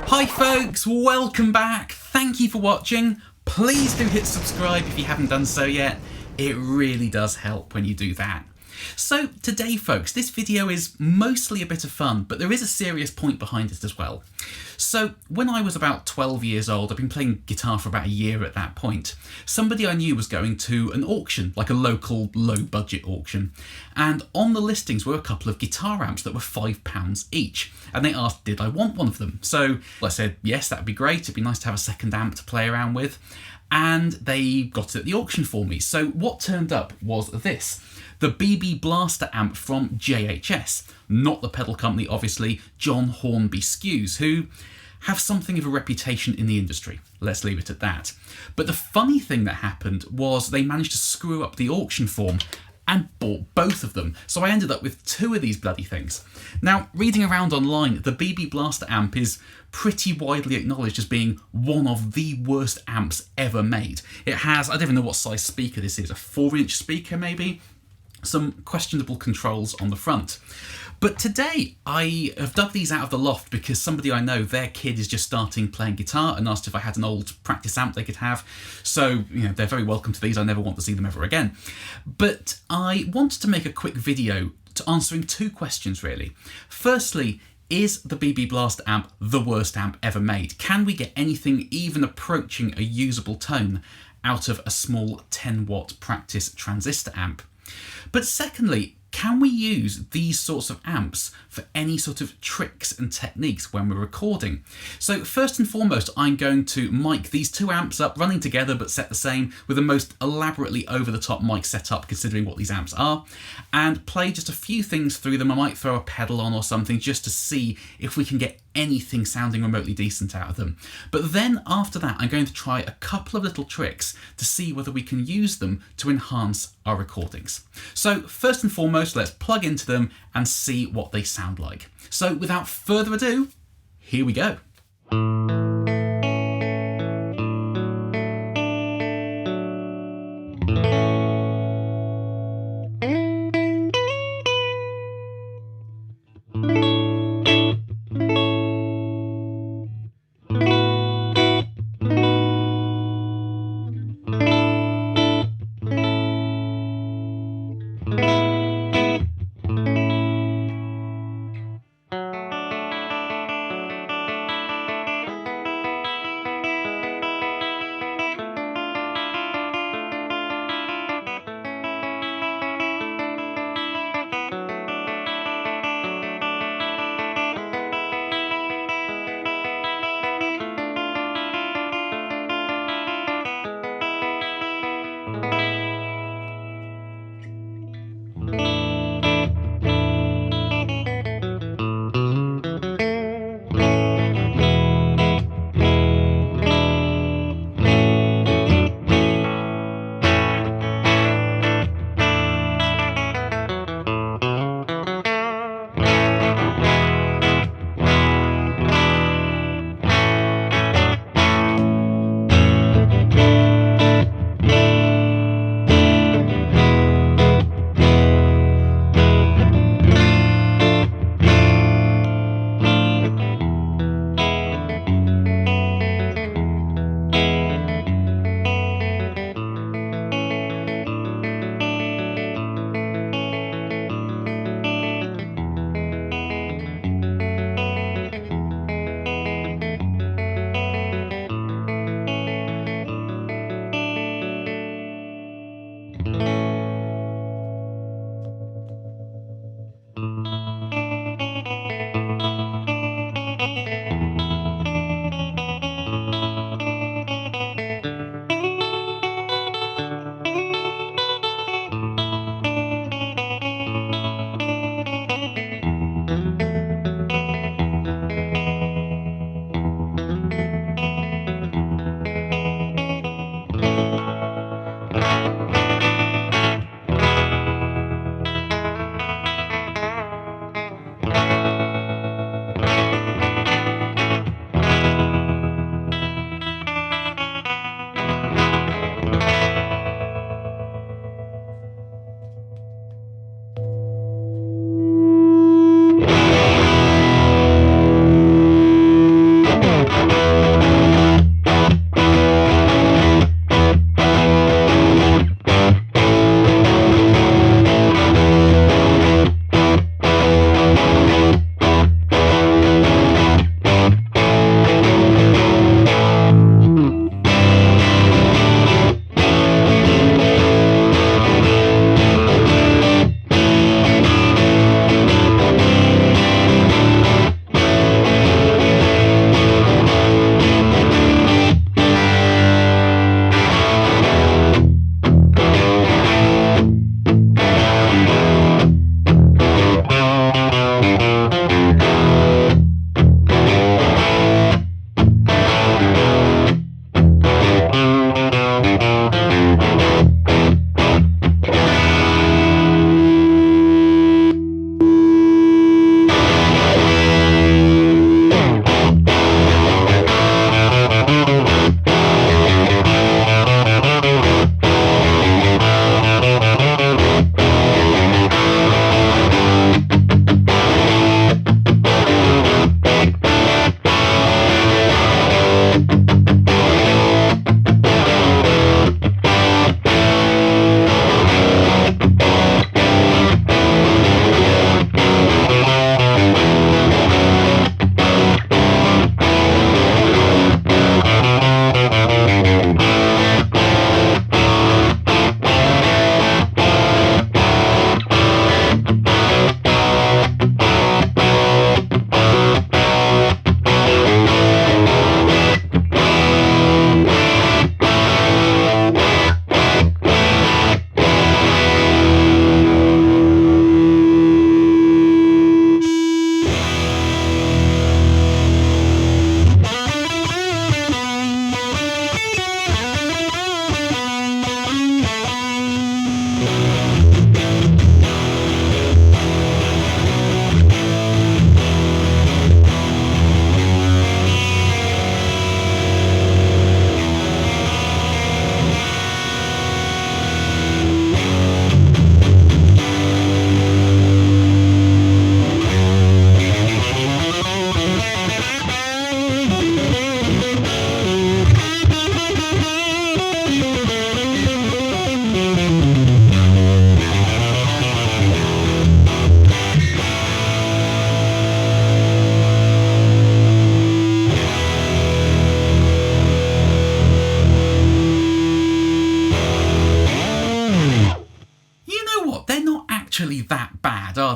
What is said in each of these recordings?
Hi folks, welcome back. Thank you for watching. Please do hit subscribe if you haven't done so yet. It really does help when you do that. So today folks, this video is mostly a bit of fun, but there is a serious point behind it as well. So when I was about 12 years old, I've been playing guitar for about a year at that point, somebody I knew was going to an auction, like a local low budget auction, and on the listings were a couple of guitar amps that were £5 each, and they asked did I want one of them. So I said yes, that'd be great, it'd be nice to have a second amp to play around with, and they got it at the auction for me. So what turned up was this. The BB Blaster amp from JHS, not the pedal company obviously, John Hornby Skewes, who have something of a reputation in the industry. Let's leave it at that. But the funny thing that happened was they managed to screw up the auction form and bought both of them. So I ended up with two of these bloody things. Now, reading around online, the BB Blaster amp is pretty widely acknowledged as being one of the worst amps ever made. It has, I don't even know what size speaker this is, a 4-inch speaker maybe? Some questionable controls on the front. But today I have dug these out of the loft because somebody I know, their kid is just starting playing guitar and asked if I had an old practice amp they could have. So, they're very welcome to these. I never want to see them ever again. But I wanted to make a quick video to answering two questions really. Firstly, is the BB Blaster amp the worst amp ever made? Can we get anything even approaching a usable tone out of a small 10-watt practice transistor amp? But secondly, can we use these sorts of amps for any sort of tricks and techniques when we're recording? So first and foremost, I'm going to mic these two amps up, running together but set the same, with the most elaborately over-the-top mic setup considering what these amps are, and play just a few things through them. I might throw a pedal on or something just to see if we can get anything sounding remotely decent out of them. But then after that, I'm going to try a couple of little tricks to see whether we can use them to enhance our recordings. So first and foremost, let's plug into them and see what they sound like. So without further ado, here we go.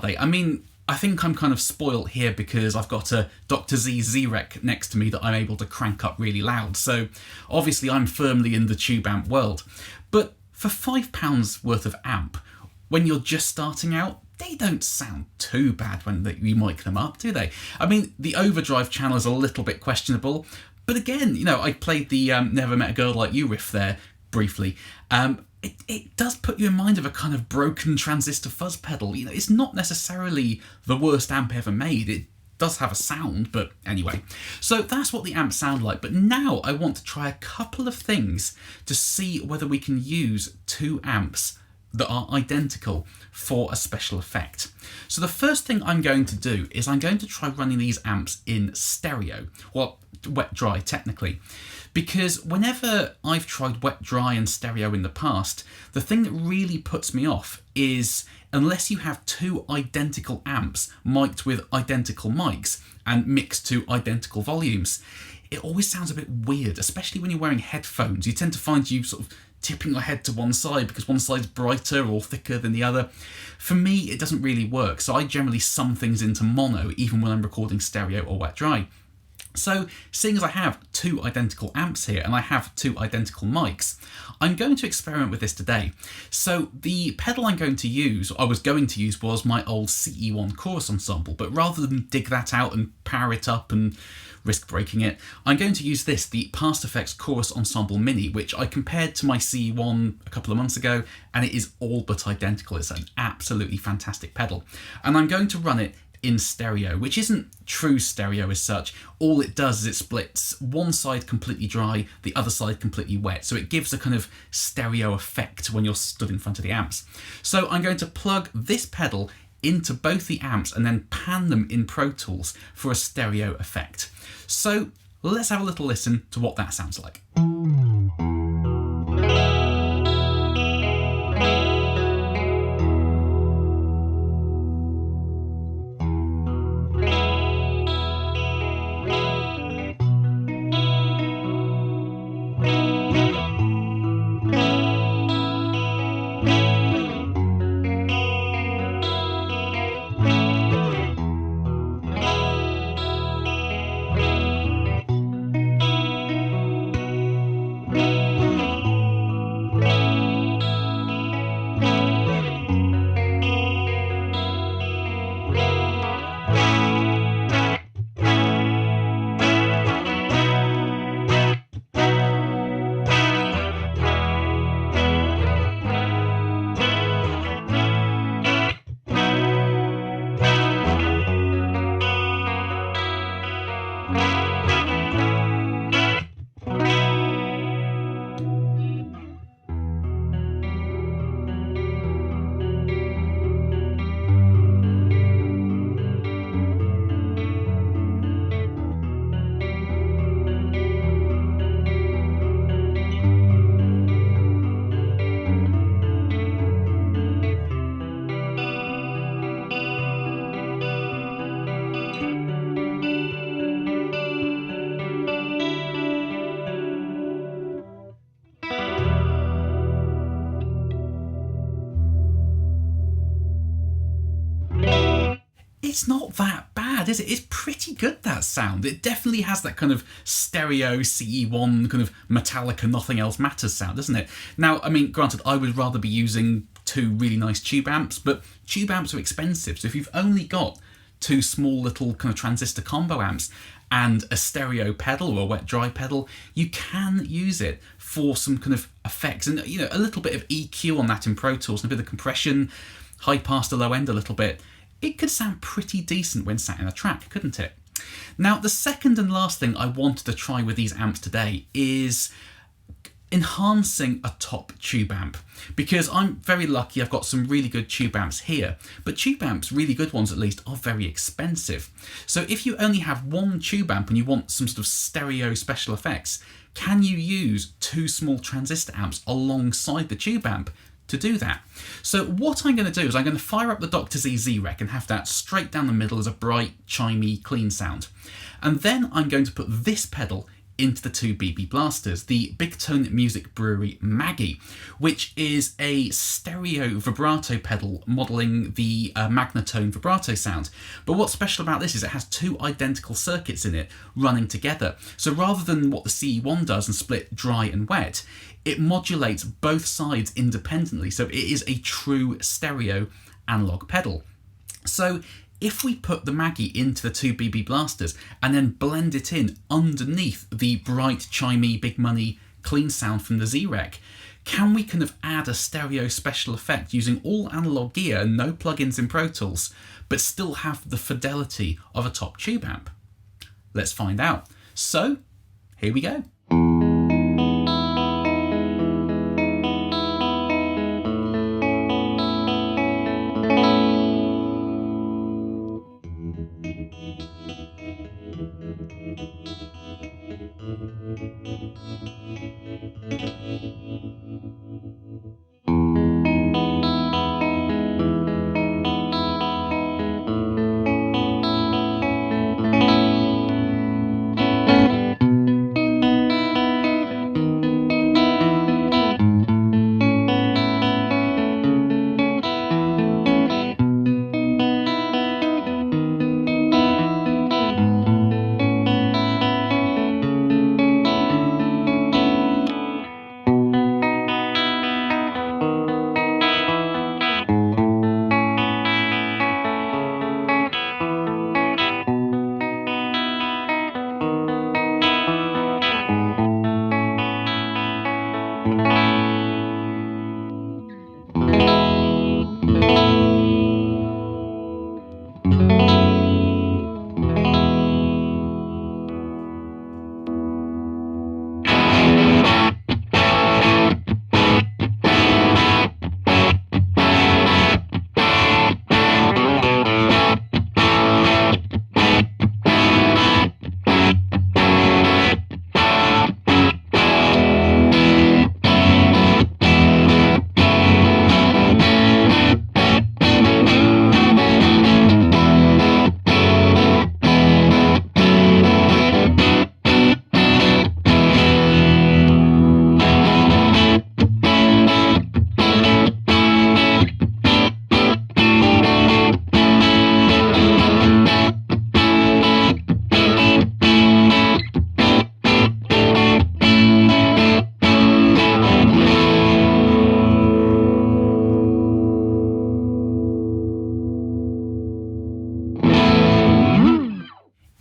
are they? I mean, I think I'm kind of spoilt here because I've got a Dr. Z Z-Rec next to me that I'm able to crank up really loud. So obviously I'm firmly in the tube amp world. But for £5 worth of amp, when you're just starting out, they don't sound too bad when you mic them up, do they? I mean, the overdrive channel is a little bit questionable. But again, you know, I played the Never Met a Girl Like You riff there briefly. It does put you in mind of a kind of broken transistor fuzz pedal. You know, it's not necessarily the worst amp ever made. It does have a sound, but anyway. So that's what the amps sound like. But now I want to try a couple of things to see whether we can use two amps that are identical for a special effect. So the first thing I'm going to do is I'm going to try running these amps in stereo. Well, wet dry technically. Because whenever I've tried wet dry and stereo in the past, the thing that really puts me off is unless you have two identical amps mic'd with identical mics and mixed to identical volumes, it always sounds a bit weird, especially when you're wearing headphones. You tend to find you sort of tipping your head to one side because one side's brighter or thicker than the other. For me, it doesn't really work, so I generally sum things into mono even when I'm recording stereo or wet dry. So, seeing as I have two identical amps here and I have two identical mics, I'm going to experiment with this today. So the pedal I was going to use was my old CE1 Chorus Ensemble, but rather than dig that out and power it up and risk breaking it, I'm going to use this, the PastFX Chorus Ensemble Mini, which I compared to my CE1 a couple of months ago, and it is all but identical. It's an absolutely fantastic pedal. And I'm going to run it in stereo, which isn't true stereo as such. All it does is it splits one side completely dry, the other side completely wet. So it gives a kind of stereo effect when you're stood in front of the amps. So I'm going to plug this pedal into both the amps and then pan them in Pro Tools for a stereo effect. So let's have a little listen to what that sounds like. It's not that bad, is it? It's pretty good, that sound. It definitely has that kind of stereo CE1 kind of Metallica Nothing Else Matters sound, doesn't it? Now, I mean, granted, I would rather be using two really nice tube amps, but tube amps are expensive. So if you've only got two small little kind of transistor combo amps and a stereo pedal or a wet dry pedal, you can use it for some kind of effects and, you know, a little bit of EQ on that in Pro Tools and a bit of compression, high pass to low end a little bit. It could sound pretty decent when sat in a track, couldn't it? Now, the second and last thing I wanted to try with these amps today is enhancing a top tube amp, because I'm very lucky I've got some really good tube amps here, but tube amps, really good ones at least, are very expensive. So if you only have one tube amp and you want some sort of stereo special effects, can you use two small transistor amps alongside the tube amp to do that? So what I'm going to do is I'm going to fire up the Dr. Z Z-Rec and have that straight down the middle as a bright, chimey, clean sound. And then I'm going to put this pedal into the two BB blasters, the BigToneMusicBrewery Maggie, which is a stereo vibrato pedal modelling the Magnatone vibrato sound. But what's special about this is it has two identical circuits in it running together. So rather than what the CE1 does and split dry and wet, it modulates both sides independently. So it is a true stereo analog pedal. So if we put the Maggie into the two BB blasters and then blend it in underneath the bright, chimey, big money clean sound from the Z-Rec, can we kind of add a stereo special effect using all analog gear and no plugins in Pro Tools, but still have the fidelity of a top tube amp? Let's find out. So, here we go.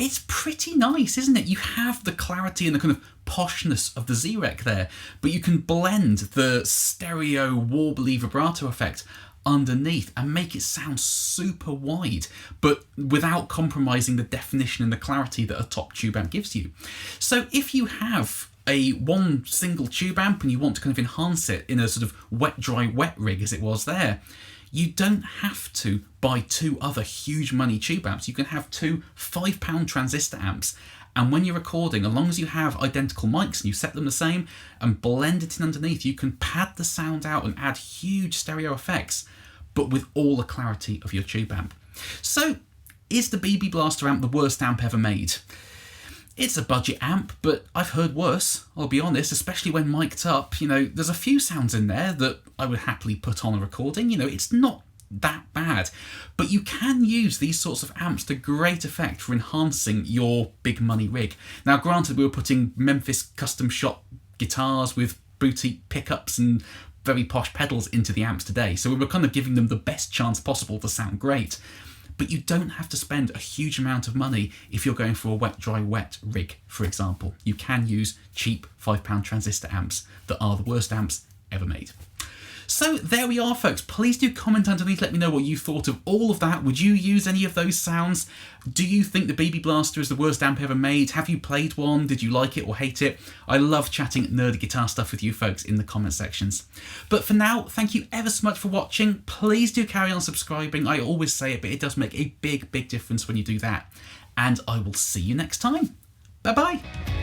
It's pretty nice, isn't it? You have the clarity and the kind of poshness of the Z-Rec there, but you can blend the stereo warbly vibrato effect underneath and make it sound super wide, but without compromising the definition and the clarity that a top tube amp gives you. So if you have one single tube amp and you want to kind of enhance it in a sort of wet, dry, wet rig as it was there, you don't have to buy two other huge money tube amps. You can have two £5 transistor amps, and when you're recording, as long as you have identical mics and you set them the same and blend it in underneath, you can pad the sound out and add huge stereo effects, but with all the clarity of your tube amp. So, is the BB Blaster amp the worst amp ever made? It's a budget amp, but I've heard worse, I'll be honest, especially when mic'd up. You know, there's a few sounds in there that I would happily put on a recording. You know, it's not that bad, but you can use these sorts of amps to great effect for enhancing your big money rig. Now, granted, we were putting Memphis custom shop guitars with boutique pickups and very posh pedals into the amps today, so we were kind of giving them the best chance possible to sound great. But you don't have to spend a huge amount of money if you're going for a wet, dry, wet rig, for example. You can use cheap £5 transistor amps that are the worst amps ever made. So there we are, folks. Please do comment underneath, let me know what you thought of all of that. Would you use any of those sounds? Do you think the BB Blaster is the worst amp ever made? Have you played one? Did you like it or hate it? I love chatting nerdy guitar stuff with you folks in the comment sections. But for now, thank you ever so much for watching. Please do carry on subscribing. I always say it, but it does make a big, big difference when you do that. And I will see you next time. Bye-bye.